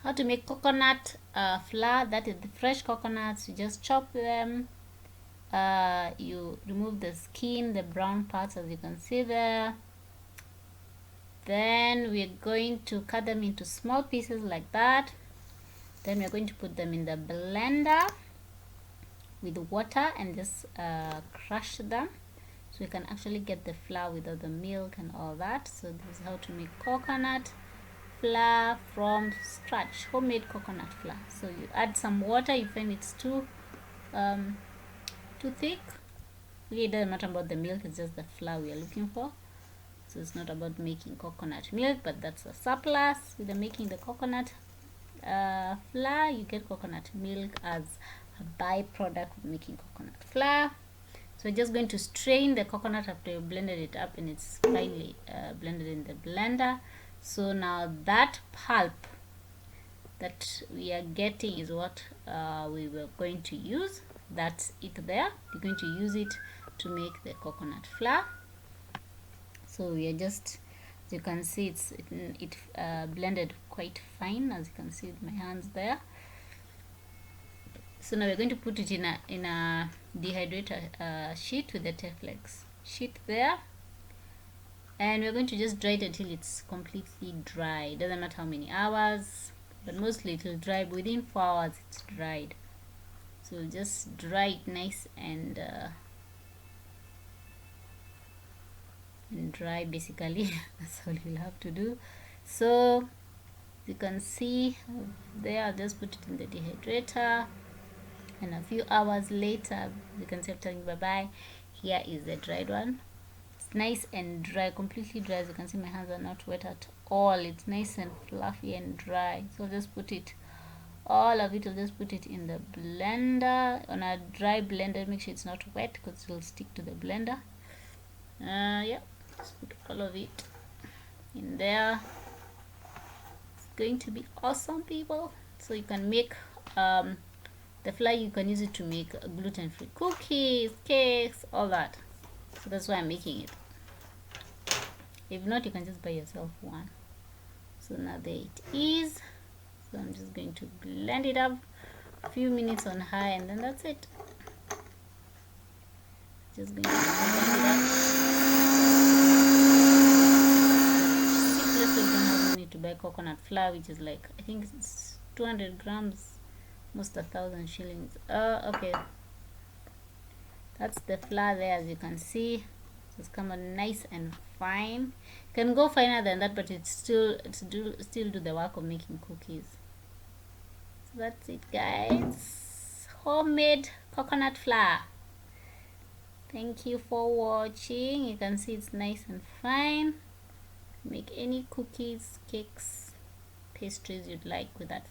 how to make coconut flour. That is the fresh coconuts. You just chop them. You remove the skin, the brown parts, as you can see there. Then we're going to cut them into small pieces like that. Then we're going to put them in the blender with water and just crush them, so you can actually get the flour without the milk and all that. So this is how to make coconut flour from scratch, homemade coconut flour. So you add some water. You find it's too thick, really it doesn't matter about the milk, it's just the flour we are looking for. So it's not about making coconut milk, but that's a surplus. With the making the coconut flour, you get coconut milk as a byproduct of making coconut flour. So we're just going to strain the coconut after you blended it up and it's finely blended in the blender. So now that pulp that we are getting is what we were going to use. That's it there. You're going to use it to make the coconut flour. So we are just, as you can see, it blended quite fine, as you can see with my hands there. So now we're going to put it in a dehydrator sheet with the Teflex sheet there, and we're going to just dry it until it's completely dry. It doesn't matter how many hours, but mostly it will dry within 4 hours. It's dried, so just dry it nice and dry basically. That's all you'll have to do. So you can see there, I'll just put it in the dehydrator, and a few hours later, you can see I'm telling you bye bye. Here is the dried one. It's nice and dry, completely dry. As you can see, my hands are not wet at all. It's nice and fluffy and dry. So I'll just put it, all of it, I'll just put it in the blender on a dry blender. Make sure it's not wet because it will stick to the blender. Yeah, just put all of it in there. It's going to be awesome, people. So you can make the flour, you can use it to make gluten-free cookies, cakes, all that. So that's why I'm making it. If not, you can just buy yourself one. So now there it is. So I'm just going to blend it up a few minutes on high, and then that's it. Just going to blend it up. Simplest way, you don't have money to buy coconut flour, which is like, I think it's 200 grams, almost 1,000 shillings. Okay, that's the flour there, as you can see. So it's come out nice and fine. Can go finer than that, but it's still do the work of making cookies. So that's it, guys. Homemade coconut flour. Thank you for watching. You can see it's nice and fine. Make any cookies, cakes, pastries you'd like with that